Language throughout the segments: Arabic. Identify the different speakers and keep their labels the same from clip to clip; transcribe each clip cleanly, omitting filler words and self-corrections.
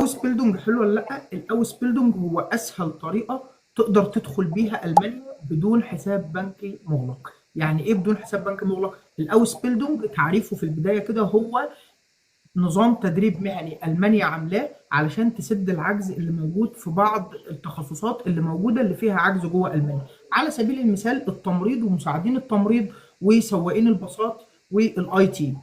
Speaker 1: الاوس بيلدونج حلو ولا لا؟ الاوس بيلدونج هو اسهل طريقه تقدر تدخل بيها المانيا بدون حساب بنكي مغلق. يعني ايه بدون حساب بنكي مغلق؟ الاوس بيلدونج تعريفه في البدايه كده هو نظام تدريب مهني ألمانيا عاملاه علشان تسد العجز اللي موجود في بعض التخصصات اللي موجودة اللي فيها عجز جوه ألمانيا. على سبيل المثال التمريض ومساعدين التمريض وسواقين الباصات والاي تي.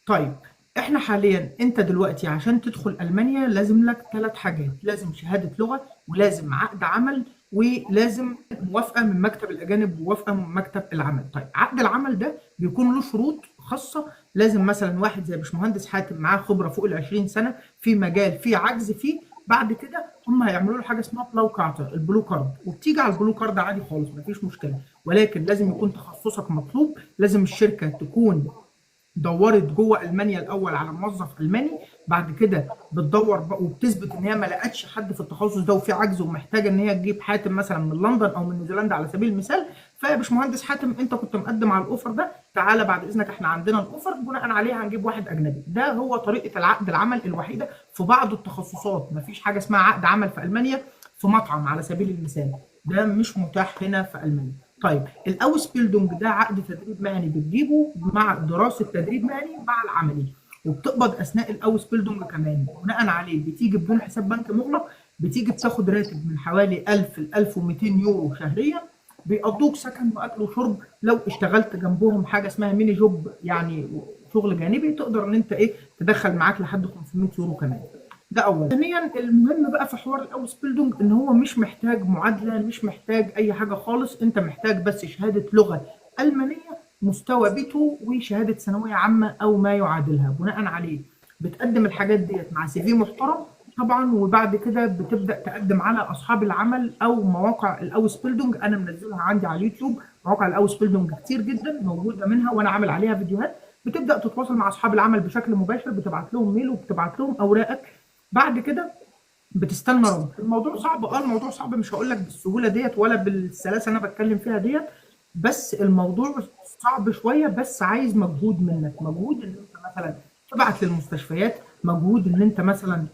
Speaker 1: طيب احنا حاليا انت دلوقتي عشان تدخل ألمانيا لازم لك 3 حاجات: لازم شهادة لغة، ولازم عقد عمل، ولازم موافقة من مكتب الأجانب وموافقة من مكتب العمل. طيب عقد العمل ده بيكون له شروط خاصة. لازم مثلا واحد زي باشمهندس حاتم معاه خبره فوق ال 20 سنه في مجال فيه عجز فيه. بعد كده هم هيعملوا له حاجه اسمها بلاو كارتر، البلو كارد، وبتيجي على البلو كارد عادي خالص مفيش مشكله. ولكن لازم يكون تخصصك مطلوب، لازم الشركه تكون دورت جوه المانيا الاول على موظف الماني، بعد كده بتدور وبتثبت ان هي ما لقتش حد في التخصص ده وفي عجز ومحتاجه ان هي تجيب حاتم مثلا من لندن او من نيوزيلندا على سبيل المثال. فيا باشمهندس حاتم انت كنت مقدم على الاوفر ده، تعالى بعد اذنك احنا عندنا الاوفر بناء عليه هنجيب واحد اجنبي. ده هو طريقه العقد العمل الوحيده في بعض التخصصات. مفيش حاجه اسمها عقد عمل في المانيا في مطعم على سبيل المثال، ده مش متاح هنا في المانيا. طيب الاوس بيلدونج ده عقد تدريب مهني بتجيبه مع دراسه تدريب مهني مع العملي، وبتقبض اثناء الاوس بيلدونج كمان. بناء عليه بتيجي بدون حساب بنك مغلق، بتيجي بتاخد راتب من حوالي 1000 ل 1200 يورو شهريا، بيقضوك سكن واكل وشرب. لو اشتغلت جنبهم حاجه اسمها ميني جوب يعني شغل جانبي تقدر ان انت ايه تدخل معاك لحد 500 يورو كمان. ده اولا. ثانيا المهم بقى في حوار الاوس بيلدونج ان هو مش محتاج معادله، مش محتاج اي حاجه خالص. انت محتاج بس شهاده لغه المانيه مستوى بيتو وشهاده ثانويه عامه او ما يعادلها. بناء عليه بتقدم الحاجات ديت مع سي في محترم طبعا، وبعد كده بتبدا تقدم على اصحاب العمل او مواقع الاوس بيلدونج. انا منزلها عندي على اليوتيوب، مواقع الاوس بيلدونج كتير جدا موجوده منها وانا عامل عليها فيديوهات. بتبدا تتواصل مع اصحاب العمل بشكل مباشر، بتبعت لهم ميل وبتبعت لهم اوراقك. بعد كده بتستنى رد. الموضوع صعب، الموضوع صعب، مش هقول لك بالسهوله ديت ولا بالسلاسه اللي انا بتكلم فيها ديت، بس الموضوع صعب شويه، بس عايز مجهود منك، مجهود ان انت مثلا تبعت للمستشفيات، مجهود ان انت مثلا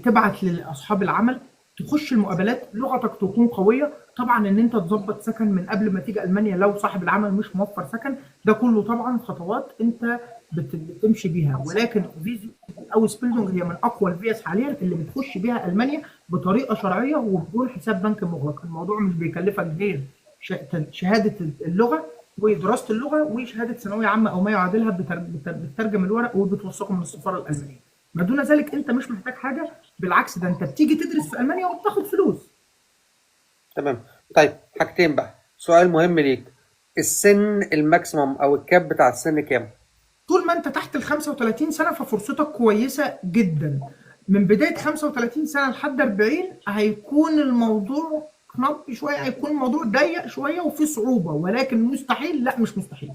Speaker 1: تبعت لاصحاب العمل، تخش المقابلات، لغتك تكون قويه. طبعا ان انت تظبط سكن من قبل ما تيجي المانيا لو صاحب العمل مش موفر سكن. ده كله طبعا خطوات انت بتمشي بيها. ولكن فيزا او سبيلدونج هي من اقوى الفيز حاليا اللي بتخش بيها المانيا بطريقه شرعيه وبدون حساب بنك مغلق. الموضوع مش بيكلفك غير شهاده اللغه ودراسه اللغه وشهاده ثانويه عامه او ما يعادلها، بتترجم الورق وبتوثقه من السفاره الالمانيه. ما دون ذلك انت مش محتاج حاجه، بالعكس ده انت بتيجي تدرس في المانيا وبتاخد فلوس.
Speaker 2: تمام. طيب حاجتين بقى، سؤال مهم ليك، السن الماكسيمم او الكاب بتاع السن كام؟
Speaker 1: طول ما انت تحت ال 35 سنه ففرصتك كويسه جدا. من بدايه 35 سنه لحد 40 هيكون الموضوع نط شويه، هيكون الموضوع ضيق شويه وفي صعوبه، ولكن مستحيل لا مش مستحيل.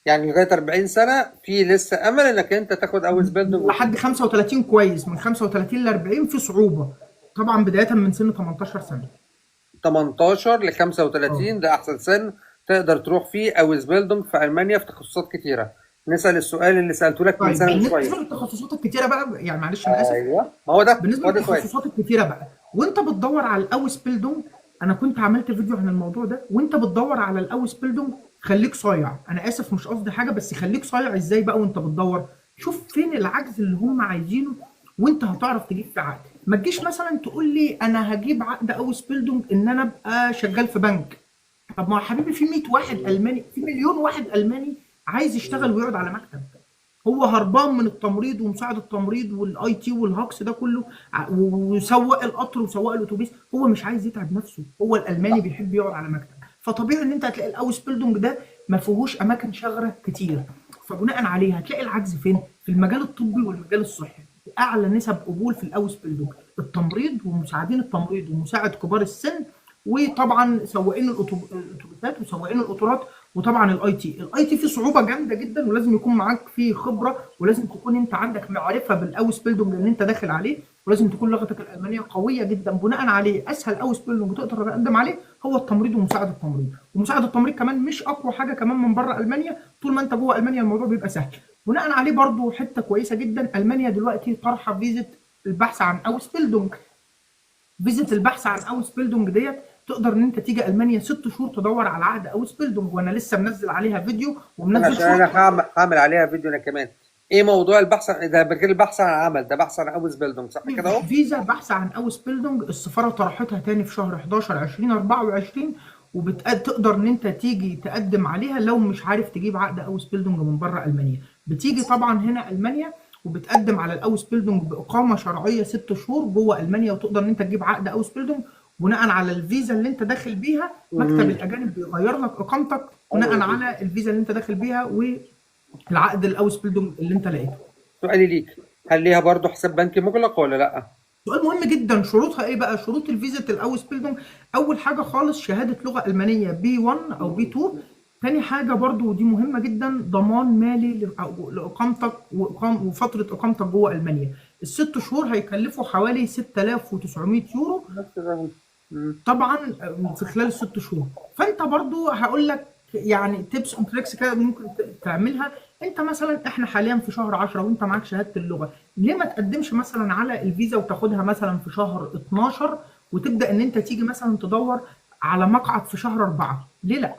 Speaker 2: يعني لغايه 40 سنه في لسه امل انك انت تاخد اول بيلدونج
Speaker 1: لحد
Speaker 2: وتمشي.
Speaker 1: 35 كويس، من 35 ل 40 في صعوبه طبعا بدايه من سن 18 سنه.
Speaker 2: 18 ل
Speaker 1: اه
Speaker 2: 35 ده احسن سن تقدر تروح فيه اوز بيلدونج في المانيا في تخصصات كتيره. نسال السؤال اللي سالته لك من
Speaker 1: طيب
Speaker 2: سنه وشويه.
Speaker 1: بالنسبه للتخصصات الكتيره بقى، يعني معلش انا اسف،
Speaker 2: ايوه، ما هو ده
Speaker 1: بالنسبه
Speaker 2: هو ده سؤال.
Speaker 1: للتخصصات الكتيره بقى وانت بتدور على الاوس بيلدونج، انا كنت عملت فيديو عن الموضوع ده. وانت بتدور على الاوس بيلدونج خليك صايع، انا اسف مش قصدي حاجه، بس خليك صايع. ازاي بقى وانت بتدور؟ شوف فين العجز اللي هم عايزينه وانت هتعرف تجيب في عقد. ما تجيش مثلا تقول لي انا هجيب عقد اوس بيلدونج ان انا ابقى شغال في بنك. طب ما يا حبيبي في 100 واحد الماني، في مليون واحد الماني عايز يشتغل ويقعد على مكتب. هو هربان من التمريض ومساعد التمريض والاي تي والهكس ده كله، وسواق القطر وسواق الاتوبيس. هو مش عايز يتعب نفسه، هو الالماني بيحب يقعد على مكتب. فطبيعي ان انت هتلاقي الاوس بيلدونج ده ما فيهوش اماكن شغله كتير. فبناء عليه هتلاقي العجز فين؟ في المجال الطبي والمجال الصحي. اعلى نسب قبول في الاوس بيلدونج التمريض ومساعدين التمريض ومساعد كبار السن، وطبعا سواقين الاتوبيسات وسواقين القطارات، وطبعا الاي تي. الاي تي فيه صعوبه جامده جدا ولازم يكون معاك فيه خبره، ولازم تكون انت عندك معرفه بالاوس بيلدونج اللي انت داخل عليه، ولازم تكون لغتك الالمانيه قويه جدا. بناء عليه اسهل اوس بيلدونج تقدر تقدم عليه هو التمريض ومساعد التمريض. ومساعد التمريض كمان مش اقوى حاجه كمان من بره المانيا، طول ما انت جوه المانيا الموضوع بيبقى سهل. بناء عليه برضو حته كويسه جدا، المانيا دلوقتي طرحه فيزا البحث عن اوسبيلدونج. فيزا البحث عن اوسبيلدونج ديت تقدر ان انت تيجي المانيا 6 شهور تدور على عقد اوسبيلدونج، وانا لسه منزل عليها فيديو
Speaker 2: انا
Speaker 1: ومنزل
Speaker 2: عشان انا
Speaker 1: صورته.
Speaker 2: هعمل عليها فيديو انا كمان. ايه موضوع البحث ده غير البحث عن عمل، ده بحث عن اوس بيلدونج صح كده اهو؟
Speaker 1: فيزا بحث عن اوسبيلدونج السفاره طرحتها تاني في شهر 11 2024، وبتقدر ان انت تيجي تقدم عليها لو مش عارف تجيب عقد اوسبيلدونج من بره المانيا. بتيجي طبعا هنا المانيا وبتقدم على الاوسبيلدونج باقامه شرعيه 6 شهور جوه المانيا، وتقدر ان انت تجيب عقد اوسبيلدونج بناء على الفيزا اللي انت داخل بيها. مكتب الاجانب بيغير لك اقامتك بناء على الفيزا اللي انت داخل بيها والعقد الاوسبيلدونج اللي انت لقيته.
Speaker 2: سؤالي ليك، هل ليها برضو حساب بنكي مغلق ولا لا؟
Speaker 1: سؤال مهم جدا. شروطها ايه بقى؟ شروط الفيزا الاوسبيلدونج، اول حاجه خالص شهاده لغه المانيه B1 او B2. تاني حاجه برضو ودي مهمه جدا، ضمان مالي لاقامتك وفتره اقامتك جوه المانيا. ال6 شهور هيكلفوا حوالي 6900 يورو
Speaker 2: نفس الرقم.
Speaker 1: طبعا في خلال ال6 شهور. فانت برضو هقول لك يعني تيبس اند تريكس كده ممكن تعملها. انت مثلا احنا حاليا في شهر 10 وانت معاك شهاده اللغه، ليه ما تقدمش مثلا على الفيزا وتاخدها مثلا في شهر 12 وتبدا ان انت تيجي مثلا تدور على مقعد في شهر 4؟ ليه لا؟